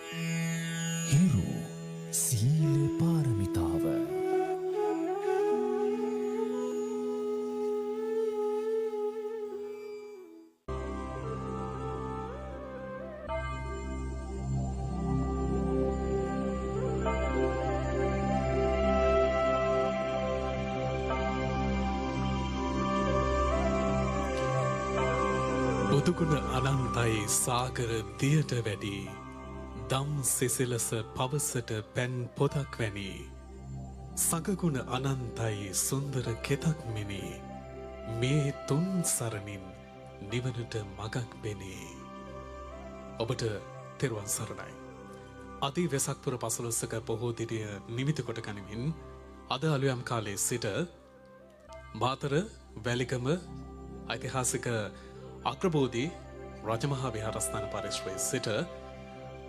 හිරු සීල පාරමිතාව බුදුගුණ අනන්තයි සාගර දියට වැඩි දම් සෙසෙලස පවසට පැන් පොතක් වැනි සගගුණ අනන්තයි සුන්දර කෙතක් මෙනි මේ තුන් සරණින් නිවනට මගක් පෙනේ. ඔබට තෙරුවන් සරණයි. අති වෙසක් පුර පසළොස්වක පොහෝ දිනය නිමිති කොට ගනිමින් අද අලුයම් කාලයේ සිට මාතර වැලිගම ඓතිහාසික අග්‍රබෝධි රජමහා විහාරස්ථාන පරිශ්‍රයේ සිට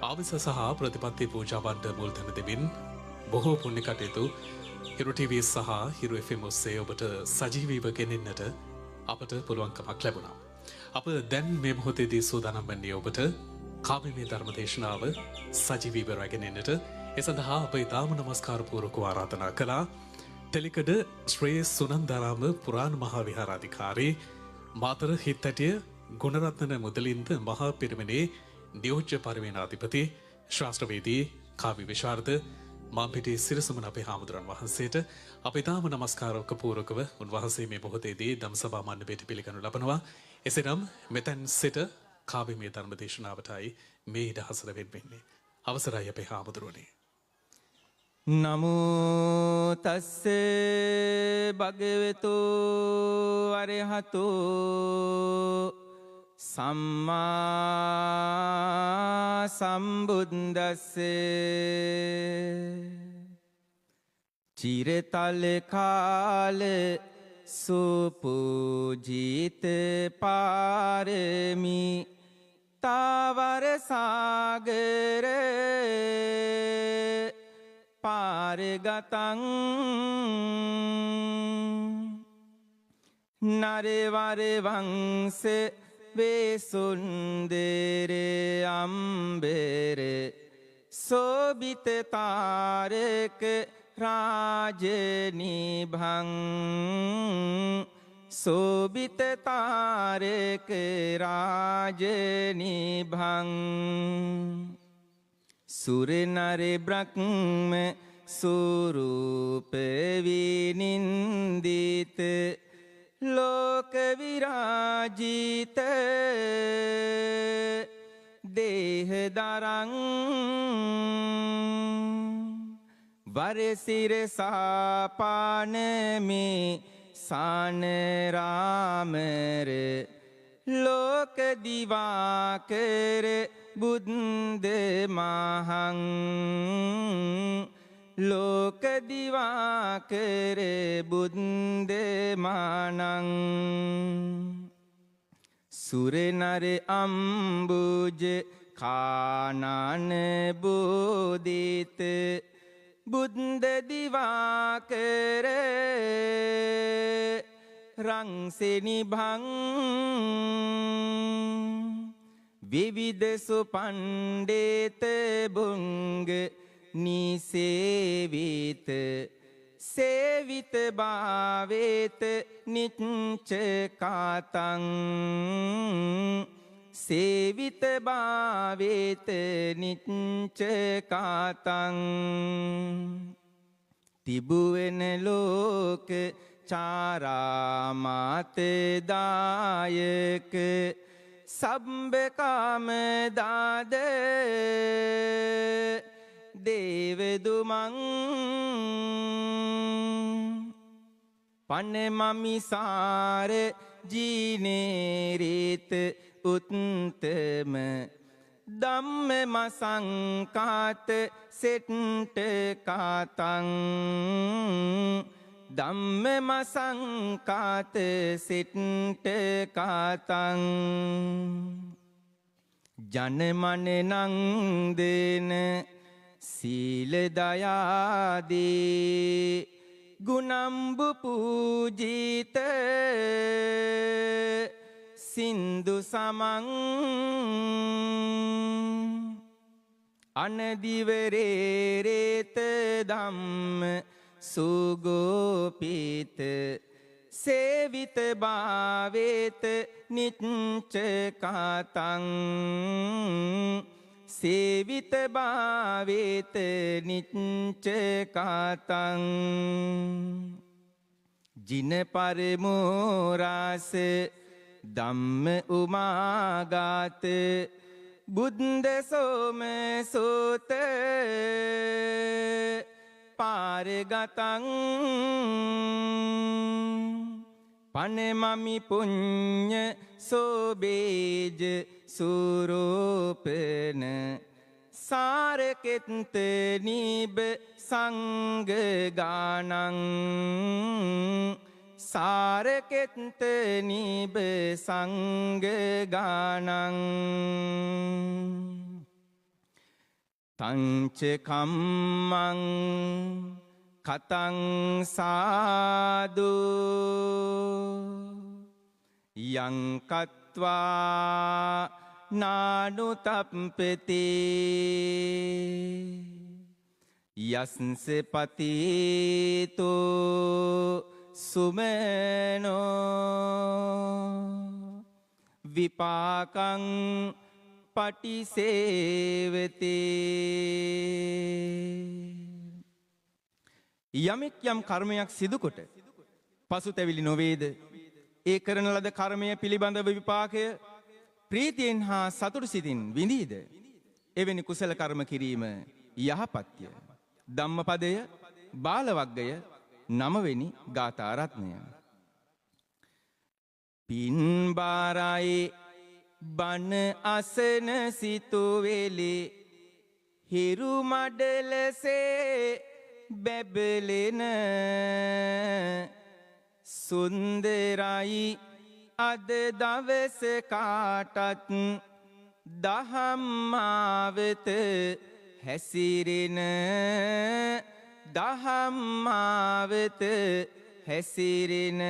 ආවිස සහ ප්‍රතිපත්ති පූජාවන්ට මුල් තැන දෙමින් බොහෝ පුණ්‍ය කටයුතු හිරු TV සහ හිරු FM ඔස්සේ ඔබට සජීවීව ගෙනෙන්නට අපට පුළුවන්කමක් ලැබුණා. අප දැන් මේ මොහොතේදී සූදානම් වන්නේ ඔබට කාව්‍යමය ධර්ම දේශනාව සජීවීව රැගෙනෙන්නට. ඒ සඳහා අප ඉතාම නමස්කාර පූර්වකව ආරාධනා කළා. තෙලිකඩ ශ්‍රී සුනන්දාරාම පුරාණ මහා විහාරාධිකාරී මාතර හිත්තටිය ගුණරත්න මුදලින්ද මහා පිරිවෙනේ නියෝජ්‍ය පරිවේනාධිපති ශාස්ත්‍රවේදී කාව්‍ය විශාරද මාම්පිටි සිරසමන අපේ හාමුදුරන් වහන්සේට අප ඉතාම නමස්කාරක පූර්වකව උන්වහන්සේ මේ මොහොතේදී ධම්සභා මණ්ඩපයට පිළිගනු ලබනවා. එසේනම් මෙතෙන් සිට කාව්‍යමය ධර්ම දේශනාවටයි මේ ඉඩ හසර වෙන්නේ. අවසරයි අපේ හාමුදුරුවනේ. නමෝ තස්සේ භගවතු අරහතෝ සම්මා සම්බුද්දස්සේ චිරතල කාල සුපූජිත පාරමි තාවර සාගර පාරගතං නරවර වංස වේසුන්දර අම්බර සෝබිත තාරක රාජනිභං සෝබිත තාරක රාජනිභං සුරනර බ්‍රහ්ම සුරූප විනින්දිත ලෝක විරාජිත දේහ දරං වරසිර සාපානමේ සානරාමර ලෝක දිවාකර බුද්ධ මහං ලෝක දිවාකර බුද්ධ මානං සුරනර අම්බුජ කානන බෝධිත බුද්ධ දිවාකර රංසෙනිභං විවිධ සුපණ්ඩේත බුංග නිසේවිත සේවිත භාවේත නිච්ච කාතං සේවිත භාවේත නිච්ච කාතං තිබුවෙන ලෝක චාරාමාත දායක සම්බකාම දාද දේවදුමං පනමමිසාර ජීනේරිත උත්තම ධම්ම මසංකාත සෙට්ට කාතං ධම්ම මසංකාත සිට්ට කාතං ජනමන නංදන සීල දයාදී ගුණම්බු පූජිත සින්දු සමං අනදිවරේරේත ධම්ම සුගෝපීත සේවිත භාවේත නිච්චකාතං සේවිත භාවේත නිච්චකාතං ජින පරමෝරාස ධම්ම උමාගාත බුද්ධ සෝම සෝත පාරගතං පනමමි පුඤ්ඤ සෝබේජ සුරෝපන සාරකෙත්ත නිබ සංගගානං සාරකෙත්ත නිබ සංගගානං තංච කම්මං කතං සාදු යං කତ୍වා නානුතප්පති යස්ස පතිතෝ සුමනෝ විපාකං පටිසේවති යමෙක් යම් කර්මයක් සිදුකොට පසුතැවිලි නොවේද ඒ කරන ලද කර්මය පිළිබඳව විපාකය ප්‍රීතියෙන් හා සතුටු සිතින් විඳීද එවැනි කුසල කර්ම කිරීම යහපත්ය. ධම්මපදය බාලවග්ගය 9 වෙනි ගාථා රත්නය. පින් බාරයි බන අසන සිතුවෙලි හිරු මඩලසේ බැබලෙන සුන්දරයි අද දවස කාටත් දහම් මාවත හැසිරෙන දහම් මාවත හැසිරෙන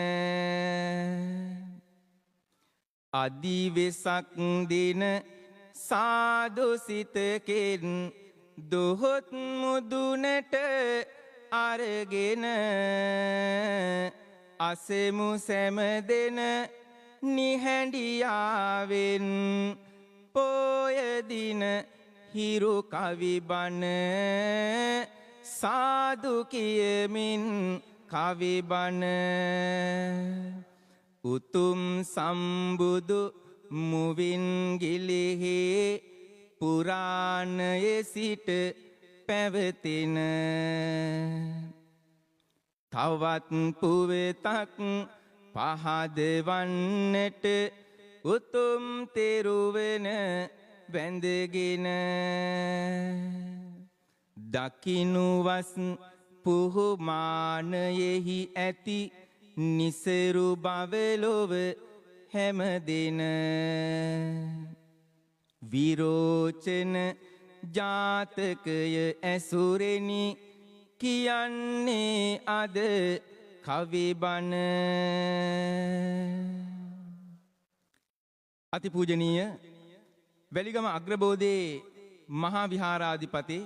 අදිවෙසක් දින සාදු සිතකෙන් දොහොත් මුදුනට අරගෙන අසෙමු සැමදෙන නිහැඬියාවෙන් පෝය දින හිරු කවි බණ සාදු කියමින් කවි බණ උතුම් සම්බුදු මුවින් ගිලිහි පුරාණයේ සිට පැවතින තවත් පුවතක් පහදවන්නට උතුම් තෙරුවන වැඳගෙන දකිනුවස් පුහුමානයෙහි ඇති නිසරු බවලොව හැමදෙන විරෝචන ජාතකය ඇසුරෙනි කියන්නේ අද කවිබන අතිපූජනීය වැලිගම අග්‍රබෝධේ මහා විහාරාධිපති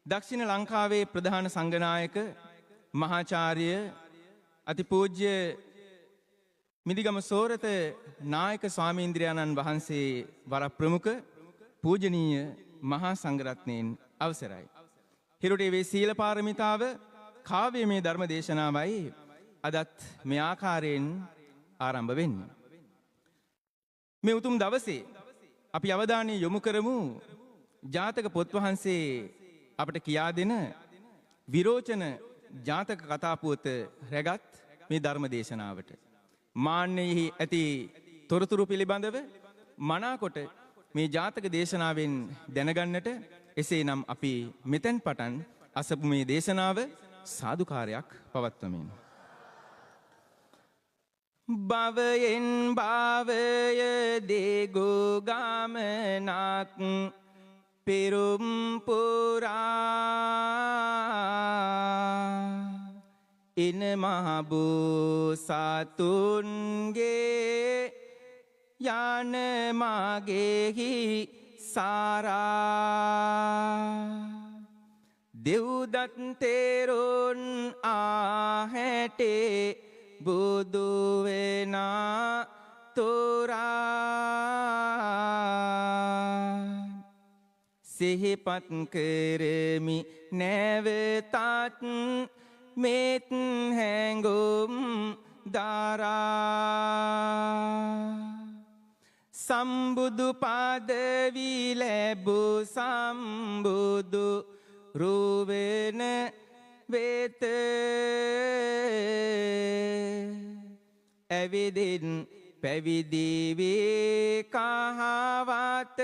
දක්ෂිණ ලංකාවේ ප්‍රධාන සංඝනායක මහාචාර්ය අතිපූජ්‍ය මිදිගම සෝරත නායක ස්වාමීන්ද්‍රයන්න් වහන්සේ වර ප්‍රමුඛ පූජනීය මහා සංඝරත්නයන් අවසරයි. හිරුටේ වේ සීල පාරමිතාව කාව්‍යමය ධර්ම දේශනාවයි අදත් මේ ආකාරයෙන් ආරම්භ වෙන්නේ. මේ උතුම් දවසේ අපි අවධානය යොමු කරමු ජාතක පොත් වහන්සේ අපට කියා දෙන විරෝචන ජාතක කතා පුවත රැගත් මේ ධර්ම දේශනාවට මාන්නයෙහි ඇති තොරතුරු පිළිබඳව මනාකොට මේ ජාතක දේශනාවෙන් දැනගන්නට එසේනම් අපි මෙතෙන් පටන් අසපු මේ දේශනාව සාදුකාරයක් පවත්වමින් භවයෙන් භවය දේගෝ ගාමනක් පෙරුම් පුරා ඉන මහබෝ සතුන්ගේ යන මාගෙහි සාරා දෙව්දත් තෙරුන් ආහැටේ බුදු වෙනා තෝරා සිහිපත් කරමි නැවතත් මෙත් හැඟුම් දරා සම්බුදු පදවි ලැබූ සම්බුදු රුවෙන වෙත ඇවිදින් පැවිදි වේ කහවත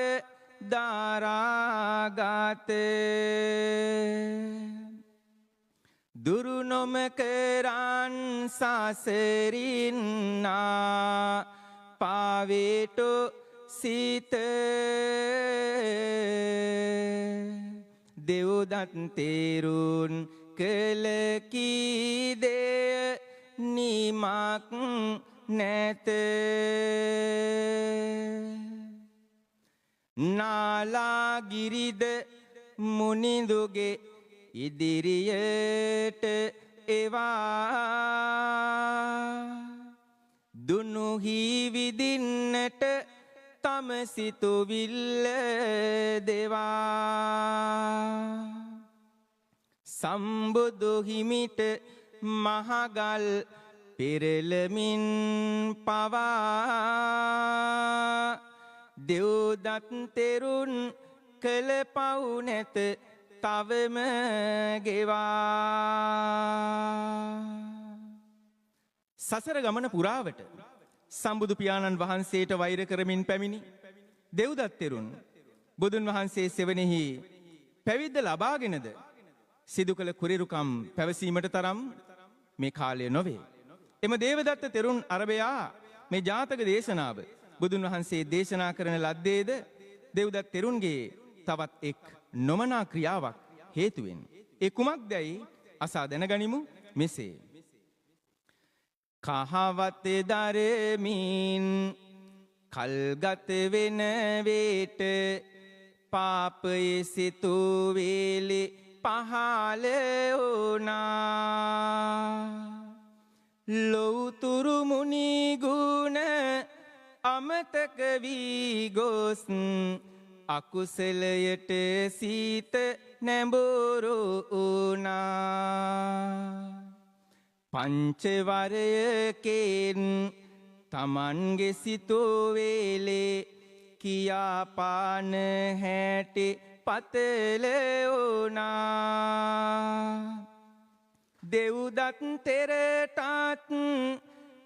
දරාගත දුරු නොම කරන් සසරින්නා පාවේටු සිත දෙව්දත් තෙරුන් කළ කීදෙය නිමක් නැත නාලාගිරිද මුනිඳුගේ ඉදිරියට එවා දුනුහි විදින්නට තම සිතුවිල්ල දෙවා සම්බුදු හිමිට මහගල් පෙරළමින් පවා දෙව්දත් තෙරුන් කළ පව් නැත තවම ගෙවා සසර ගමන පුරාවට සම්බුදු පියාණන් වහන්සේට වෛර කරමින් පැමිණි දෙව්දත් තෙරුන් බුදුන් වහන්සේ සෙවණෙහි පැවිද්ද ලබාගෙනද සිදු කළ කුරිරුකම් පැවසීමට තරම් මේ කාලය නොවේ. එම දේවදත්ත තෙරුන් අරබයා මේ ජාතක දේශනාව බුදුන් වහන්සේ දේශනා කරන ලද්දේද දෙව්දත් තෙරුන්ගේ තවත් එක් නොමනා ක්‍රියාවක් හේතුවෙන්. ඒ කුමක්දැයි අසා දැනගනිමු මෙසේ. කහවත දරමින් කල්ගත වෙන වේට පාපයේ සිතුවිලි පහළ වුණා ලෞතුරු මුනි ගුණ අමතක වී ගොස් අකුසලයට සීත නැඹුරු වුණා පංචවරයකෙන් තමන්ගේ සිතුවිලි කියාපාන හැටි පතල වුණා දෙව්දත් තෙරටත්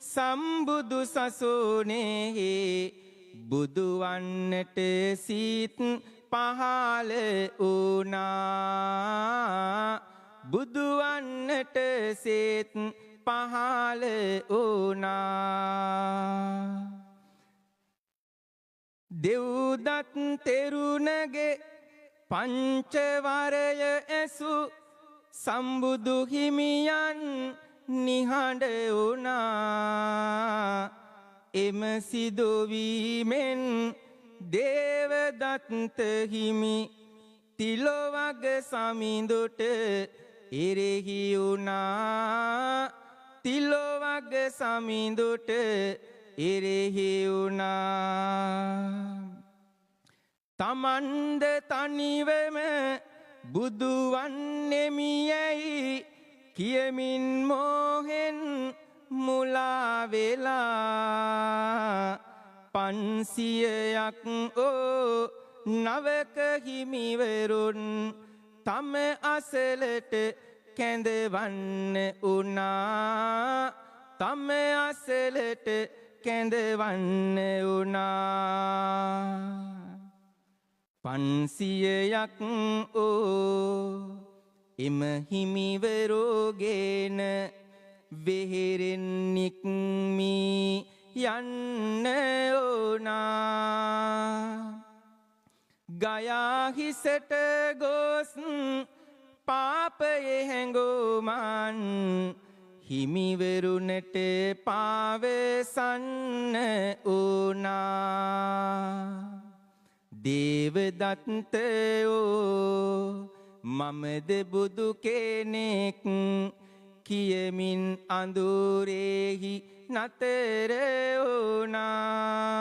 සම්බුදු සසුනේහි බුදු වන්නට සීත් පහළ වුණා බුදු වන්නට සීත් පහළ වුණා දෙව්දත් තෙරුණගේ පංචවරය ඇසු සම්බුදු හිමියන් නිහඬ වුණා එම සිදුවීමෙන් දේවදත්ත හිමි තිලොවග සමිඳුට එරෙහි වුණා තිලොවග සමිඳුට එරෙහි වුණා තමන්ද තනිවම බුදු වන්නෙමියයි කියමින් මෝහෙන් මුලා වෙලා 500ක් ඕ නවක හිමිවරුන් තම අසලට කැඳවන්න උනා තම අසලට කැඳවන්න උනා 500ක් ඕ එම හිමිවරුගෙන වෙහෙරෙන් නික්මී යන්න ඕනා ගයා හිසට ගොස් පාපයේ හැඟුමන් හිමිවරුනට පාවසන්න ඕනා දේවදත්තයෝ මමද බුදු කෙනෙක් කියමින් අඳුරෙහි නතර වුණා.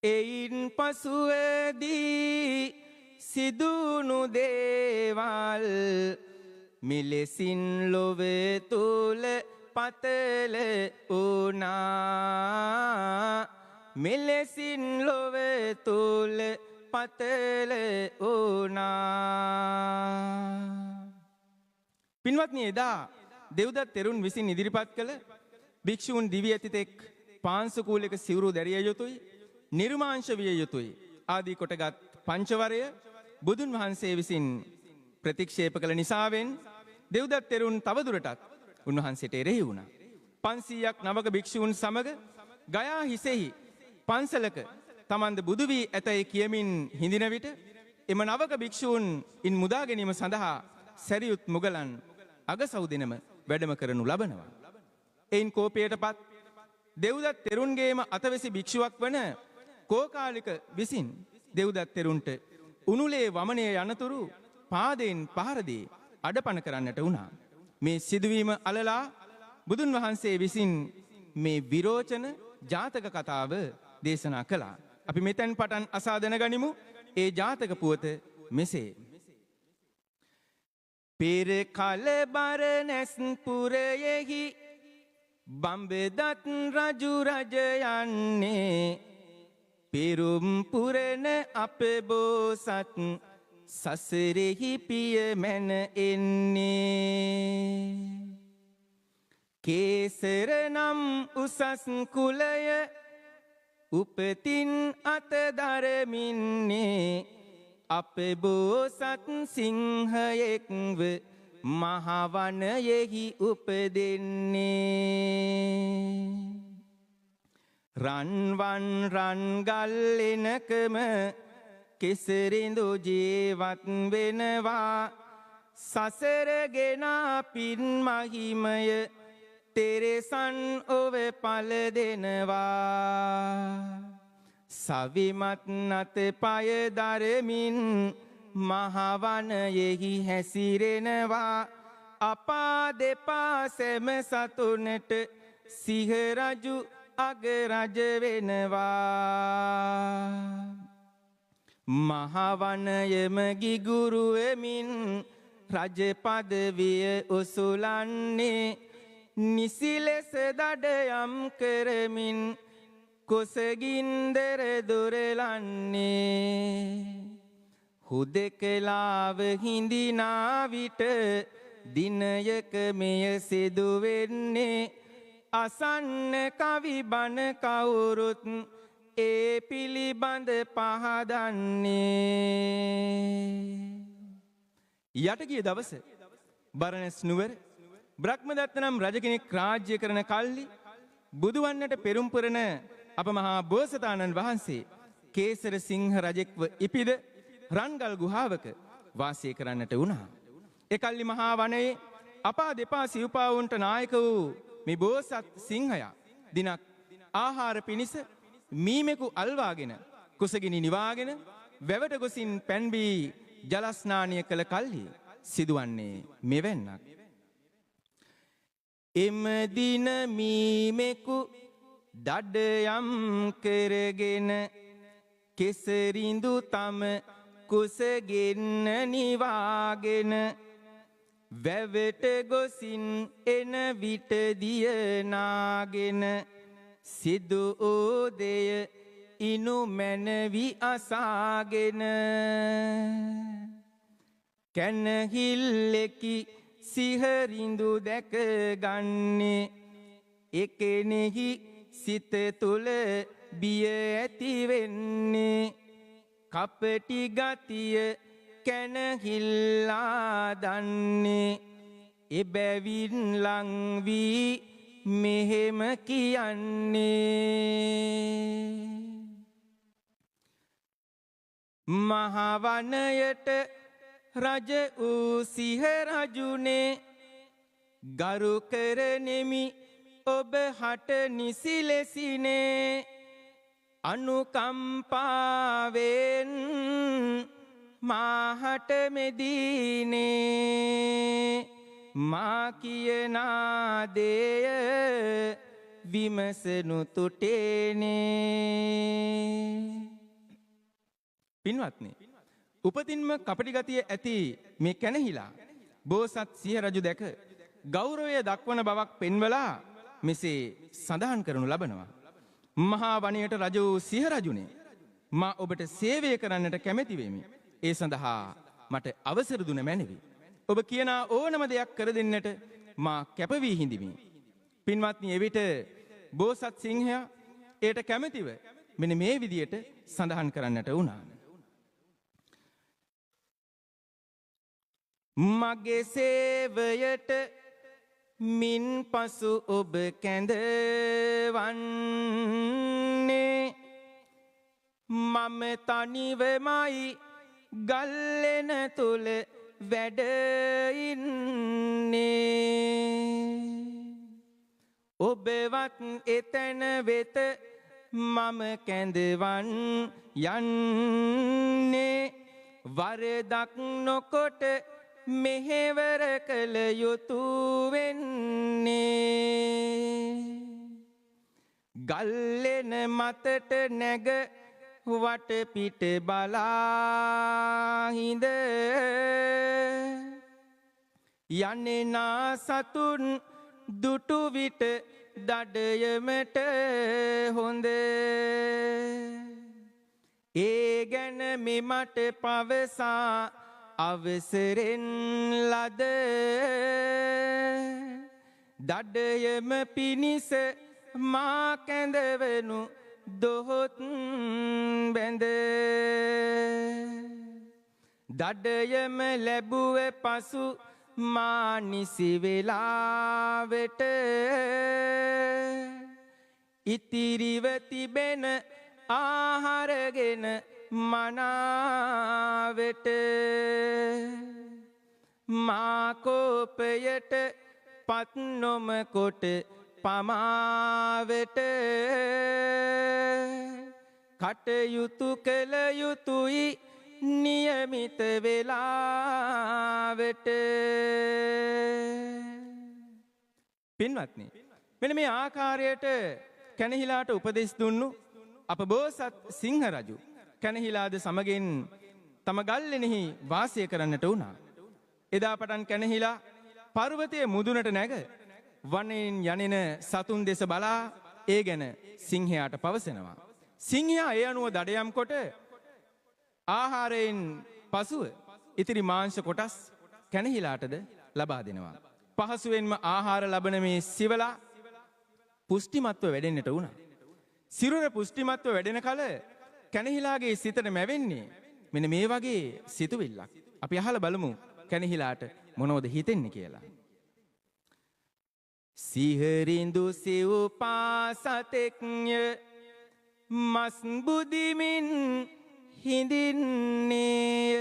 එයින් පසුවදී සිදුණු දේවල් මෙලෙසින් ලොව තුල පතල වුණා. මෙලෙසින් ලොව තුල පතල වුණා. පින්වත්නි, එදා දෙව්දත් තෙරුන් විසින් ඉදිරිපත් කළ භික්ෂූන් දිවි ඇතිතෙක් පාංශුකූලයක සිවුරු දැරිය යුතුයි, නිර්මාංශ විය යුතුයි ආදී කොටගත් පංචවරය බුදුන් වහන්සේ විසින් ප්‍රතික්ෂේප කළ නිසාවෙන් දෙව්දත් තෙරුන් තවදුරටත් උන්වහන්සේට එරෙහි වුණා. 500ක් නවක භික්ෂූන් සමග ගයා හිසෙහි පන්සලක තමන්ද බුදු වී ඇතැයි කියමින් හිඳින විට එම නවක භික්ෂූන් ඉන් මුදා ගැනීම සඳහා සැරියුත් මුගලන් අගසව් දිනම වැඩම කරනු ලබනවා. එයින් කෝපයටපත් දෙව්දත් තෙරුන්ගේම අතවැසි භික්ෂුවක් වන කෝකාලික විසින් දෙව්දත් තෙරුන්ට උණුලේ වමනය යනතුරු පාදයෙන් පහර දී අඩපණ කරන්නට වුණා. මේ සිදුවීම අලලා බුදුන් වහන්සේ විසින් මේ විරෝචන ජාතක කතාව දේශනා කළා. අපි මෙතෙන් පටන් අසා දැනගනිමු ඒ ජාතක පුවත මෙසේ. පෙර කල බරණැස් පුරයෙහි බම්බෙදත් රජු රජ යන්නේ පෙරුම් පුරණ අප බෝසත් සසරෙහි පිය මැන එන්නේ. කේසර නම් උසස් කුලය උපතින් අත දරමින්නේ අප බෝසත් සිංහයෙක්ව මහවනයෙහි උපදින්නේ. රන්වන් රන්ගල් එනකම කෙසරිඳු ජීවත් වෙනවා සසර ගෙනා පින් මහිමය තෙරසන් ඔව පල දෙනවා. සවිමත් නත පය දරමින් මහවනයෙහි හැසිරෙනවා අපා දෙපා සැම සතුනට සිහරජු අගරජ වෙනවා. මහවනයම ගිගුරුවමින් රජ පදවිය උසුලන්නේ නිසිලෙස දඩයම් කරමින් කොසගින්දර දොරලන්නේ. හුදෙකලාව හිඳිනා විට දිනයක මෙය සිදුවෙන්නේ අසන්න කවි බණ කවුරුත් ඒ පිළිබඳ පහදන්නේ. යටගිය දවස බරණැස් නුවර බ්‍රහ්මදත්ත නම් රජ කෙනෙක් රාජ්‍ය කරන කල්හි බුදුවන්නට පෙරම් පුරන අප මහා බෝසතාණන් වහන්සේ කේසර සිංහ රජෙක්ව ඉපිද රන්ගල් ගුහාවක වාසය කරන්නට වුණා. එකල්ලි මහා වනයේ අපා දෙපා සිව්පාවුන්ට නායක වූ මේ බෝසත් සිංහයා දිනක් ආහාර පිණිස මීමෙකු අල්වාගෙන කුසගිනි නිවාගෙන වැවට ගොසින් පැන්බී ජලස්නානය කළ කල්හි සිදුවන්නේ මෙවැන්නක්. එම දින මීමෙකු දඩයම් කරගෙන කෙසරිඳු තම කුසගෙන්න නිවාගෙන වැවට ගොසින් එන විට දියනාගෙන සිදු ඕදය ඉනු මැනවි අසාගෙන කැනහිල්ලෙකි සිහරිඳු දැක ගන්නේ එකෙනෙහි සිත තුළ බිය ඇති වෙන්නේ කපටි ගතිය කැනහිල්ලා දන්නේ එබැවින් ලං වී මෙහෙම කියන්නේ. මහවනයට රජ වූ සිහ රජුනේ ගරු කරනෙමි ඔබ හට නිසි ලෙසිනේ අනුකම්පාවෙන් මාහට මෙදීනේ මා කියනා දේය විමසනු තුටේනේ. පින්වත්නි, උපතින්ම කපටි ගතිය ඇති මේ කැනහිලා බෝසත් සිහ රජු දැක ගෞරවය දක්වන බවක් පෙන්වලා මෙසේ සඳහන් කරනු ලබනවා. මහා වනයට රජ වූ සිහ රජුනේ, මා ඔබට සේවය කරන්නට කැමැති වෙමි. ඒ සඳහා මට අවසර දුන මැනවි. ඔබ කියන ඕනම දෙයක් කර දෙන්නට මා කැප වී හිඳිමි. පින්වත්නි, එවිට බෝසත් සිංහයා ඒට කැමැතිව මෙන්න මේ විදියට සඳහන් කරන්නට වුණා. මගේ සේවයට මින් පසු ඔබ කැඳවන්නේ මම තනිවමයි ගල්ලෙන තුල වැඩ ඉන්නේ. ඔබවත් එතන වෙත මම කැඳවන් යන්නේ. වරදක් නොකොට මෙහෙවර කළ යුතු වෙන්නේ. ගල්ලෙන මතට නැග වටපිට බලා හිඳ යන්නේ නා සතුන් දුටු විට දඩයමට හොඳ. ඒ ගැන මෙමට පවසා අවසරෙන් ලද දඩයම පිණිස මා කැඳවනු දොහොත් බැඳ. දඩයම ලැබුව පසු මා නිසි වෙලාවට ඉතිරිව තිබෙන ආහාරගෙන මනාවට මා කෝපයට පත් නොම කොට පමාවට කටයුතු කළ යුතුයි නියමිත වෙලාවට. පින්වත්නි, මෙන්න මේ ආකාරයට කැනහිලාට උපදෙස් දුන්නු අප බෝසත් සිංහ රජු කැනහිලාද සමගින් තම ගල්ලෙනෙහි වාසය කරන්නට වුණා. එදා පටන් කැනහිලා පර්වතයේ මුදුනට නැග වනයෙන් යනෙන සතුන් දෙස බලා ඒ ගැන සිංහයාට පවසනවා. සිංහයා ඒ අනුව දඩයම් කොට ආහාරයෙන් පසුව ඉතිරි මාංශ කොටස් කැනහිලාටද ලබා දෙනවා. පහසුවෙන්ම ආහාර ලබන මේ සිවලා පුෂ්ටිමත්ව වැඩෙන්නට වුණා. සිරුර පුෂ්ටිමත්ව වැඩෙන කල කැනහිලාගේ සිතට මැවෙන්නේ මෙන්න මේ වගේ සිතුවිල්ලක්. අපි අහලා බලමු කැනහිලාට මොනවද හිතෙන්නේ කියලා. සිහරිඳු සිව් පාසතෙක්ය මස් බුදිමින් හිඳින්නේය.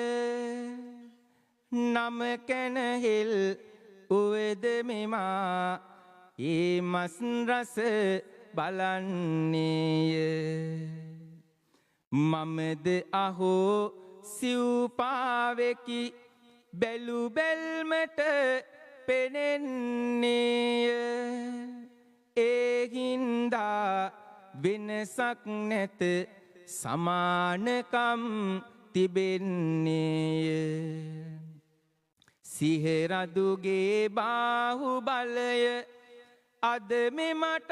නම කැනහෙල් උවද මෙමා ඒ මස් රස බලන්නේය. මමද අහෝ සිව්පාවෙකි බැලු බැල්මට පෙනෙන්නේය. ඒ හින්දා වෙනසක් නැත සමානකම් තිබෙන්නේය. සිහරදුගේ බාහු බලය අද මෙමටත්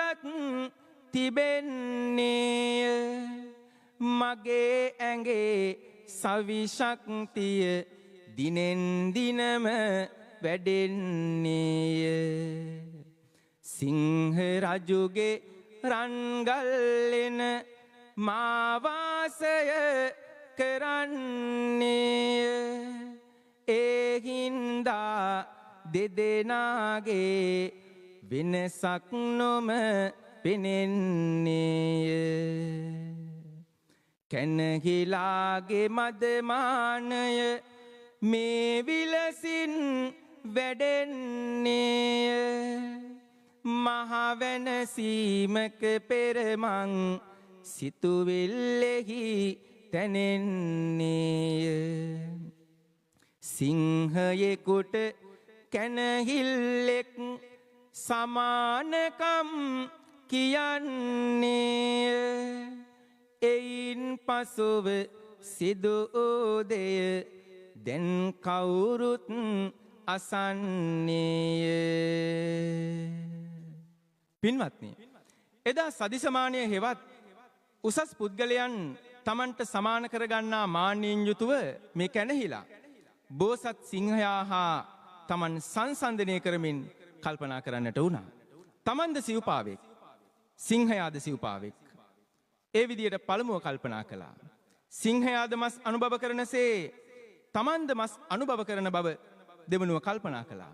තිබෙන්නේය. මගේ ඇඟේ සවිශක්තිය දිනෙන් දිනම වැඩෙන්නේය. සිංහ රජුගේ රන්ගල්ලෙන මාවාසය කරන්නේය. ඒ හින්දා දෙදෙනාගේ වෙනසක් නොම පෙනෙන්නේය. කැනහිලාගේ මදමානය මේ විලසින් වැඩෙන්නේය. මහවැනසීමක පෙරමං සිතුවිල්ලෙහි තැනෙන්නේය සිංහයෙකුට කැනහිල්ලෙක් සමානකම් කියන්නේය එයින් පසුව සිදුවූදෙය දැන් කවුරුත් අසන්නේය පින්වත්නි එදා සදිසමානය හෙවත් උසස් පුද්ගලයන් තමන්ට සමාන කරගන්නා මාන්නයෙන් යුතුව මේ කැනහිලා බෝසත් සිංහයා හා තමන් සංසන්දනය කරමින් කල්පනා කරන්නට වුණා. තමන්ද සිව්පාවෙක් සිංහයාද සිව්පාවෙක් ඒ විදියට පළමුව කල්පනා කළා. සිංහයාද මස් අනුභව කරනසේ තමන්ද මස් අනුභව කරන බව දෙවනුව කල්පනා කළා.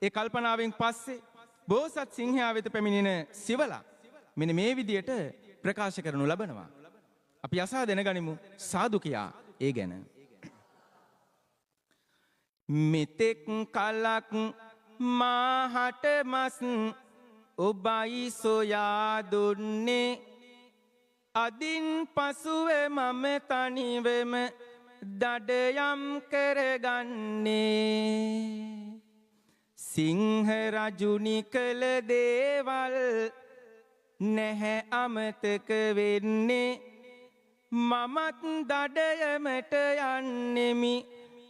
ඒ කල්පනාවෙන් පස්සේ බෝසත් සිංහයා වෙත පැමිණෙන සිවලා මෙන්න මේ විදියට ප්‍රකාශ කරනු ලබනවා. අපි අසා දැනගනිමු සාදු කියා ඒ ගැන. මෙතෙක් කලක් මාහට මස් ඔබයි සොයා දුන්නේ අදින් පසුව මම තනිවම දඩයම් කරගන්නේ සිංහ රජුනි කළ දේවල් නැහැ අමතක වෙන්නේ මමත් දඩයමට යන්නෙමි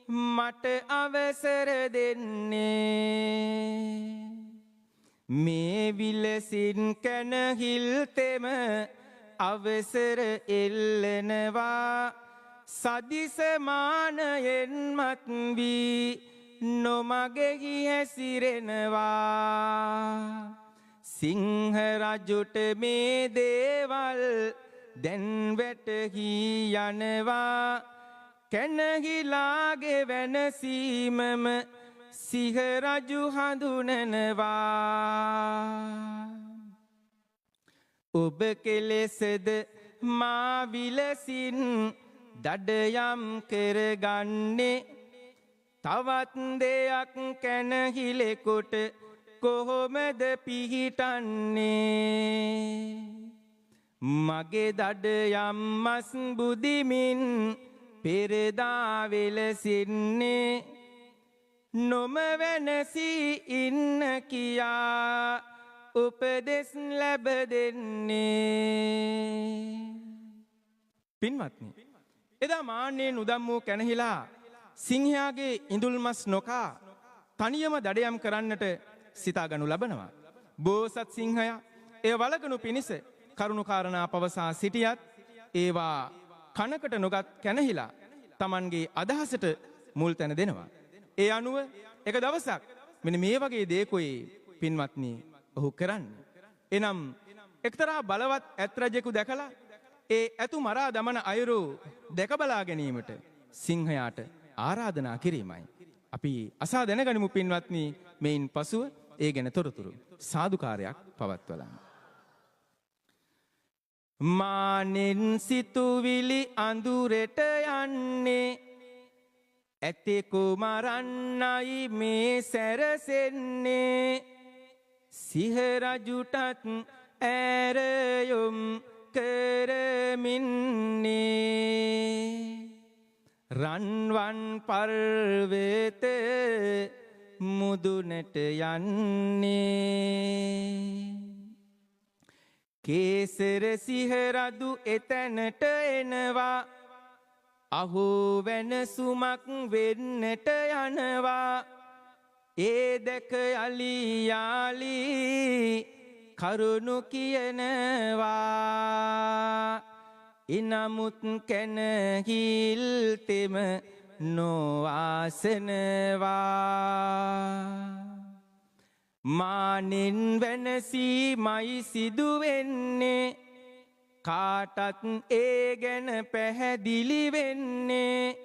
මට අවසර දෙන්නේ මේ විලසින් කැනහිල්තෙම අවසර එල්ලනවා සදිසමානයෙන් මත් වී නොමගෙහි හැසිරෙනවා සිංහ රජුට මේ දේවල් දැන් වැටහී යනවා කැනහිලාගේ වෙනසීමම සිහ රජු හඳුනනවා ඔබ කෙලෙසද මා විලසින් දඩයම් කරගන්නේ තවත් දෙයක් කැනහිලෙකොට කොහොමද පිහිටන්නේ මගේ දඩයම් මස් බුදිමින් පෙරදා වෙලසින්නේ නොම වෙනසී ඉන්න කියා උපදෙස් ලැබ දෙන්නේ පින්වත්නි එදා මාන්නයෙන් උදම් වූ කැනහිලා සිංහයාගේ ඉඳුල් මස් නොකා තනියම දඩයම් කරන්නට සිතාගනු ලබනවා බෝසත් සිංහයා ඒ වලගනු පිණිස කරුණු කාරණා පවසා සිටියත් ඒවා කනකට නොගත් කැනහිලා තමන්ගේ අදහසට මුල් තැන දෙනවා ඒ අනුව එක දවසක් මෙන්න මේ වගේ දේකොයි පින්වත්නි ඔහු කරන්නේ එනම් එක්තරා බලවත් ඇත් රජෙකු දැකලා ඒ ඇතු මරා දමන අයුරු දැක බලා ගැනීමට සිංහයාට ආරාධනා කිරීමයි අපි අසා දැනගනිමු පින්වත්නි මෙයින් පසුව ඒ ගැන තොරතුරු සාදුකාරයක් පවත්වලා මානෙන් සිතුවිලි අඳුරට යන්නේ ඇතෙකු මරන්නයි මේ සැරසෙන්නේ සිහ රජුටත් ඇරයුම් කරමින්නේ රන්වන් පර්වත මුදුනට යන්නේ කේසර සිහ රජු එතැනට එනවා අහෝ වෙනසුමක් වෙන්නට යනවා ඒ දැක යලි යාලි කරුණු කියනවා ඉනමුත් කැනහිල් තෙම නොවාසනවා මානෙන් වෙනසී මයි සිදුවෙන්නේ කාටත් ඒ ගැන පැහැදිලි වෙන්නේ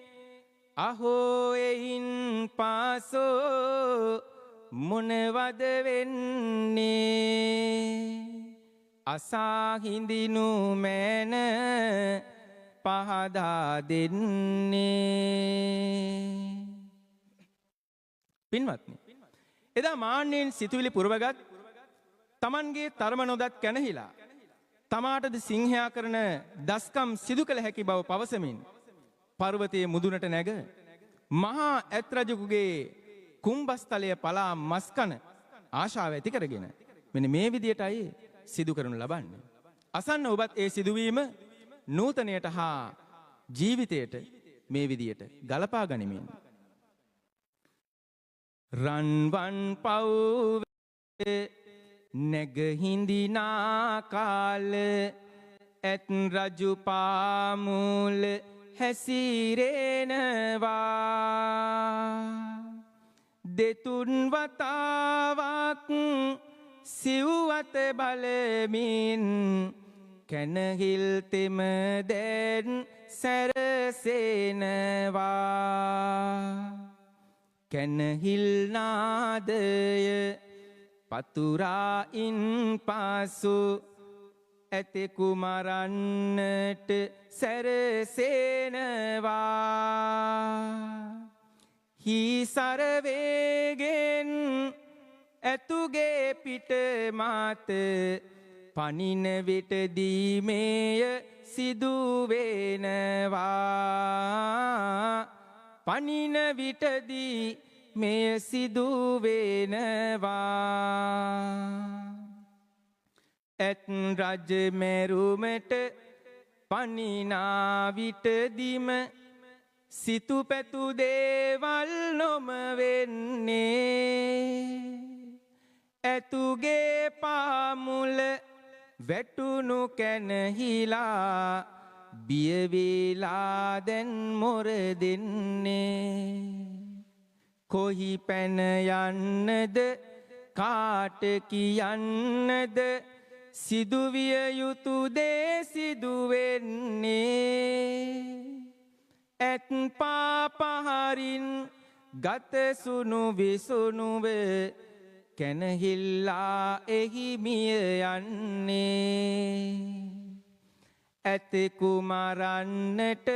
අහෝ එයින් පාසෝ මොනවද වෙන්නේ අසා හිඳිනු මෑන පහදා දෙන්නේ පින්වත්නි එදා මාන්නයෙන් සිතුවිලි පුරවගත් තමන්ගේ තරම නොදත් කැනහිලා තමාටද සිංහයා කරන දස්කම් සිදු කළ හැකි බව පවසමින් පර්වතයේ මුදුනට නැග මහා ඇත් රජුගේ කුම්බස්තලය පලා මස්කන ආශාව ඇති කරගෙන මෙන්න මේ විදියටයි සිදු කරනු ලබන්නේ. අසන්න ඔබත් ඒ සිදුවීම නූතනයට හා ජීවිතයට මේ විදියට ගලපා ගනිමින් රන්වන් පව් නැගහිඳිනා කාල ඇත් රජු පාමුල හැසිරෙනවා දෙතුන් වතාවක් සිව්වත බලමින් කැනහිල් තෙම දැන් සැරසෙනවා කැනහිල් නාදය පතුරායින් පසු ඇතෙකු මරන්නට සැරසෙනවා හිසරවේගෙන් ඇතුගේ පිට මාත පනින විට දීමේය සිදුවෙනවා පනින විටදී මෙය සිදුවෙනවා ඇත් රජ මැරුමට පනිනා විටදිම සිතු පැතු දේවල් නොම වෙන්නේ ඇතුගේ පාමුල වැටුණු කැනහිලා බියවෙලා දැන් මොර දෙන්නේ කොහි පැන යන්නද කාට කියන්නද සිදුවිය යුතු දේ සිදුවෙන්නේ ඇත් පාපහරින් ගත සුණු විසුණුව කැනහිල්ලා එහි මිය යන්නේ ඇතෙකු මරන්නට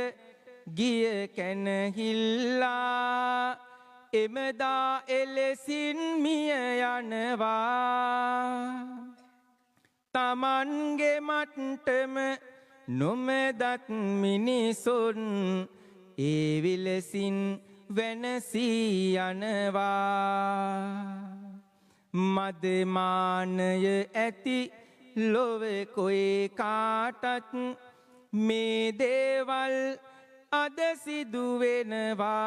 ගිය කැනහිල්ලා එමදා එලෙසින් මිය යනවා තමන්ගේ මට්ටම නොමදත් මිනිසුන් ඒ විලසින් වෙනසී යනවා මදමානය ඇති ලොව කොයි කාටත් මේ දේවල් අද සිදුවෙනවා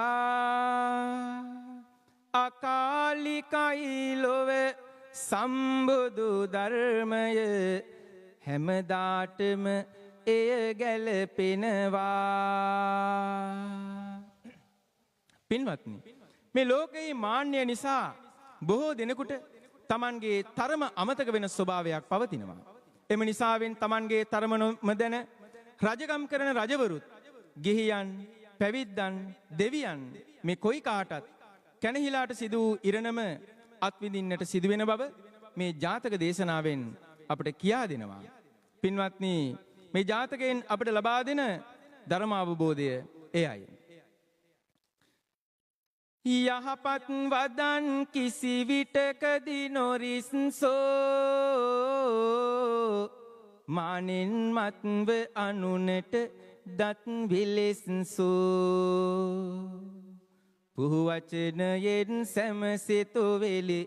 අකාලිකයි ලොව සම්බුදු ධර්මය හැමදාටම එය ගැලපෙනවා පින්වත්නි මේ ලෝකයේ මාන්නය නිසා බොහෝ දෙනෙකුට තමන්ගේ තරම අමතක වෙන ස්වභාවයක් පවතිනවා එම නිසාවෙන් තමන්ගේ තරම නොදැන රජකම් කරන රජවරුත් ගිහියන් පැවිද්දන් දෙවියන් මේ කොයි කාටත් කැනහිලාට සිදු වූ ඉරණම අත්විඳින්නට සිදුවෙන බව මේ ජාතක දේශනාවෙන් අපට කියා දෙනවා. පින්වත්නි මේ ජාතකයෙන් අපට ලබා දෙන ධර්ම අවබෝධය එයයි. යහපත් වදන් කිසි විටකදී නොරිස්සෝ මානෙන් මත්ව අනුනට දත් විලෙස්සෝ පුහු වචනයෙන් සැමසිතු වෙලි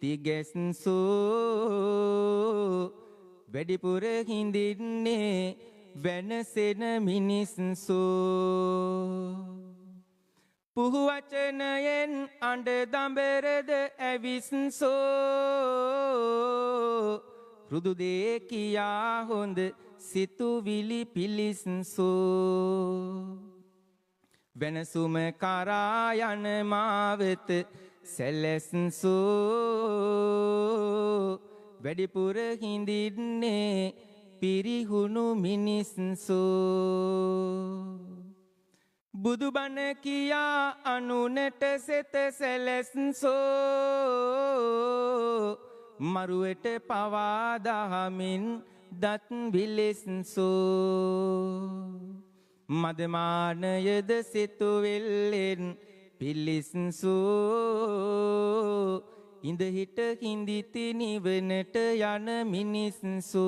තිගැස්සෝ වැඩිපුර හිඳින්නේ වෙනසෙන මිනිස්සෝ පුහු වචනයෙන් අඬ දඹරද ඇවිස්සෝ රුදු දේ කියා හොඳ සිතුවිලි පිලිස්සෝ වෙනසුම කරා යන මාවත සැලැස්සෝ වැඩිපුර හිඳින්නේ පිරිහුණු මිනිස්සෝ බුදුබණ කියා අනුනට සෙත සැලැස්සෝ මරුවට පවා දහමින් දත් විලෙස්සෝ මදමානයද සිතුවෙල්ලෙන් පිලිස්සෝ ඉඳ හිට කිඳිති නිවනට යන මිනිස්සු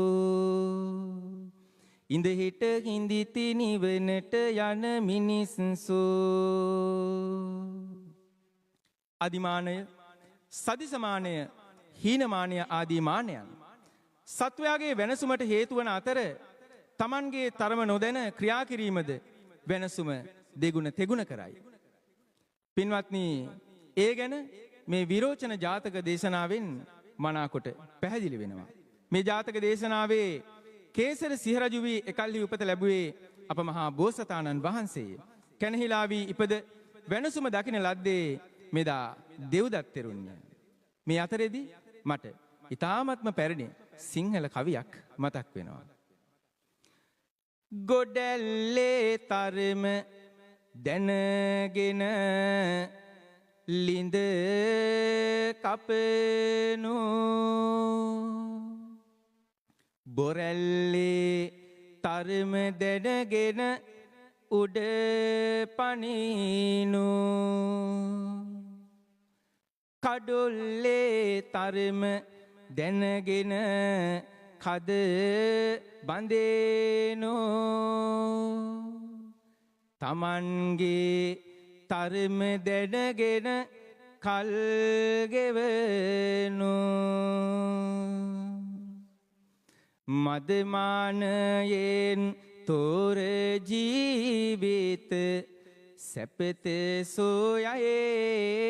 ඉඳ හිට කිඳිති නිවනට යන මිනිස්සු අදිමානය සදිසමානය හීනමානය ආදී මානයන් සත්වයාගේ වෙනසුමට හේතු වන අතර තමන්ගේ තරම නොදැන ක්‍රියා කිරීමද වෙනසුම දෙගුණ තෙගුණ කරයි. පින්වත්නි, ඒ ගැන මේ විරෝචන ජාතක දේශනාවෙන් මනාකොට පැහැදිලි වෙනවා. මේ ජාතක දේශනාවේ කේසර සිහරජු වී එකල්හි උපත ලැබුවේ අප මහා බෝසතාණන් වහන්සේය. කැනහිලා වී ඉපද වෙනසුම දකින ලද්දේ මෙදා දෙව්දත් තෙරුන්ය. මේ අතරේදී මට ඊ타ත්ම පැරණි සිංහල කවියක් මතක් වෙනවා. ගොඩැල්ලේ තරම දැනගෙන ලිඳ කපනු බොරැල්ලේ තරම දැනගෙන උඩ පනිනු කඩොල්ලේ තරම දැනගෙන කද බඳේනු තමන්ගේ තරම දැනගෙන කල් ගෙවනු මදමානයෙන් තොර ජීවිත සැපත සොයයේ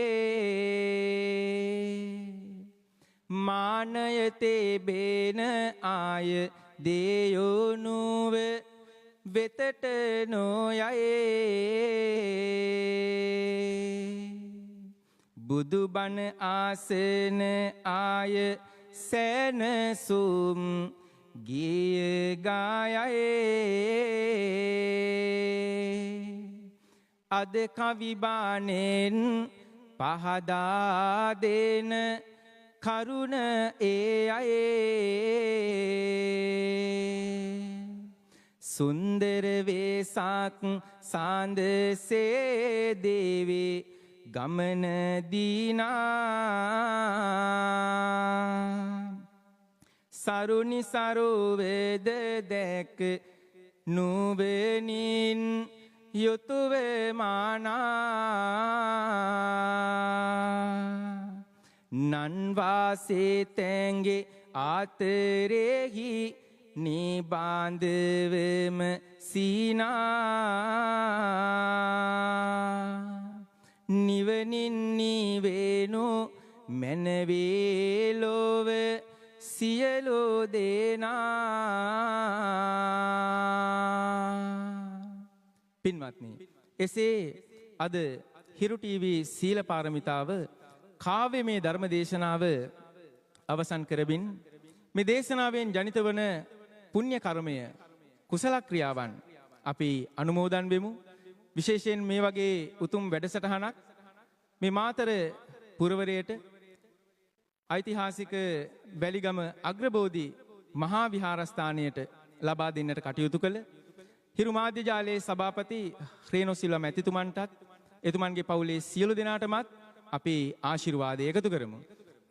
මානයතේ බේන ආය දේයොනුව වෙතට නොයයේ බුදුබණ ආසන ආය සැනසුම් ගිය ගායයේ අද කවිබානෙන් පහදා දෙන කරුණ ඒ අයේ සුන්දර වේසක් සාන්දසේ දේවේ ගමන දීනා සරුනි සරෝවද දැක නුවණින් යුතුව මානා නන්වාසේ තැන්ගේ ආතරෙහි නිබාන්ධවම සීනා නිවනින් නිවෙනු මැනවේ ලොව සියලු දෙනා. පින්වත්නි, එසේ අද හිරු ටීවී සීල පාරමිතාව කාව්‍යමය ධර්ම දේශනාව අවසන් කරමින් මේ දේශනාවෙන් ජනිත වන පුණ්‍ය කර්මය කුසල ක්‍රියාවන් අපි අනුමෝදන් වෙමු. විශේෂයෙන් මේ වගේ උතුම් වැඩසටහනක් මේ මාතර පුරවරයට ඓතිහාසික වැලිගම අග්‍රබෝධි මහා විහාරස්ථානයට ලබා දෙන්නට කටයුතු කළ හිරු මාධ්‍ය ජාලයේ සභාපති රේනෝ සිල්වා මැතිතුමන්ටත් එතුමන්ගේ පවුලේ සියලු දෙනාටමත් අපි ආශිර්වාද එකතු කරමු.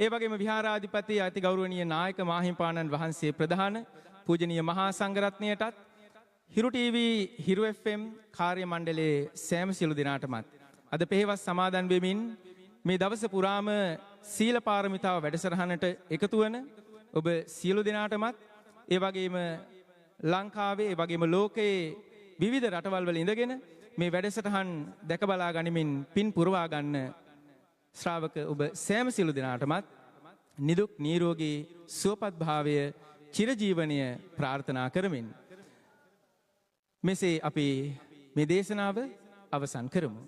ඒ වගේම විහාරාධිපති අති ගෞරවනීය නායක මාහිම්පාණන් වහන්සේ ප්‍රධාන පූජනීය මහා සංඝරත්නයටත් හිරු ටීවී හිරු FM කාර්ය මණ්ඩලයේ සෑම සියලු දෙනාටමත් අද පෙහෙවස් සමාදන් වෙමින් මේ දවස පුරාම සීල පාරමිතාව වැඩසටහනට එකතු වන ඔබ සියලු දෙනාටමත් ඒ වගේම ලංකාවේ ඒ වගේම ලෝකයේ විවිධ රටවල් වල ඉඳගෙන මේ වැඩසටහන් දැක බලා ගනිමින් පින් පුරවා ගන්න ශ්‍රාවක ඔබ සෑම සියලු දෙනාටමත් නිදුක් නිරෝගී සුවපත් භාවය චිරජීවනය ප්‍රාර්ථනා කරමින් මෙසේ අපි මේ දේශනාව අවසන් කරමු.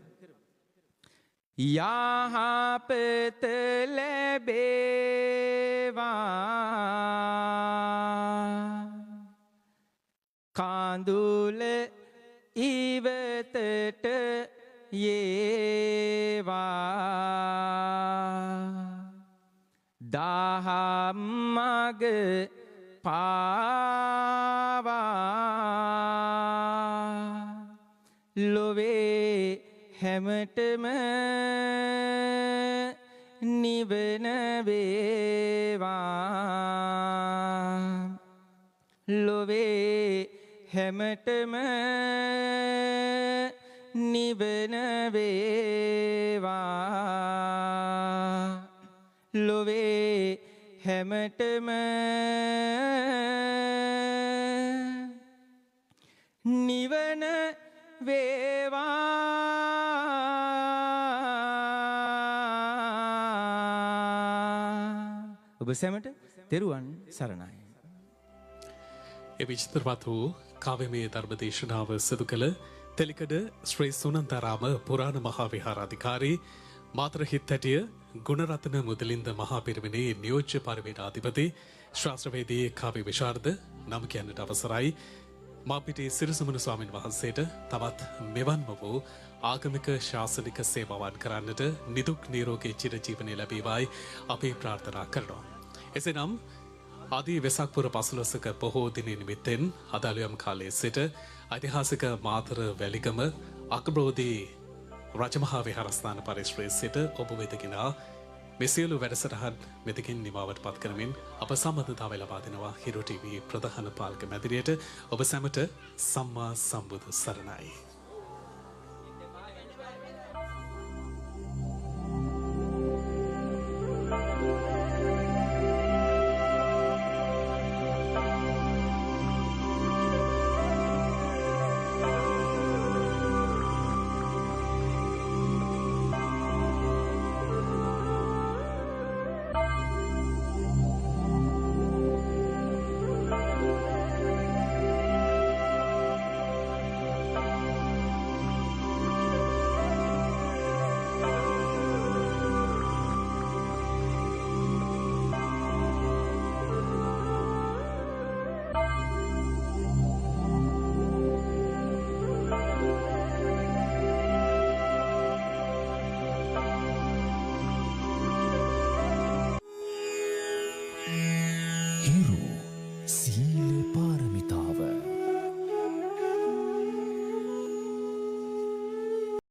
යහපත ලැබේවා කාඳුල ඉවතට යේවා දහම් මග පාවා ලොවේ හැමතෙම නිවන වේවා ලොවේ හැමතෙම නිවන වේවා ලොවේ හැමතෙම නිවන වේවා ඔබ සැමට තෙරුවන් සරණයි. ඒ විචිත්‍රවත් වූ කාව්‍යමය ධර්ම දේශනාව සිදු කළ තෙලිකඩ ශ්‍රී සුනන්තාරාම පුරාණ මහා විහාරාධිකාරී මාතර හිත්තැටිය ගුණරත්න මුදලින්ද මහා පිරිවෙනේ නියෝජ්‍ය පරිවේනාධිපති ශාස්ත්‍රවේදී කාව්‍ය විශාරද නම් කියන්නට අවසරයි. මාපිටේ සිරිසුමන ස්වාමීන් වහන්සේට තවත් මෙවන්ම වූ ආගමික ශාසනික සේවාවන් කරන්නට නිදුක් නිරෝගී චිරජීවනය ලැබේවායි අපි ප්‍රාර්ථනා කරනවා. එසේනම් ආදී වෙසක් පුර 15ක බොහෝ දින නිමිත්තෙන් අදාළයම් කාලයේ සිට ඓතිහාසික මාතර වැලිගම අක්බෝධි රජමහා විහාරස්ථාන පරිශ්‍රයේ සිට ඔබ වෙතගෙන මේ සියලු වැඩසටහන් මෙතකින් නිමවට පත් කරමින් අප සම්බන්ධතාවය ලබා දෙනවා හිරු ටීවී ප්‍රධාන පාලක මැදිරියට. ඔබ සැමට සම්මා සම්බුදු සරණයි. හිරු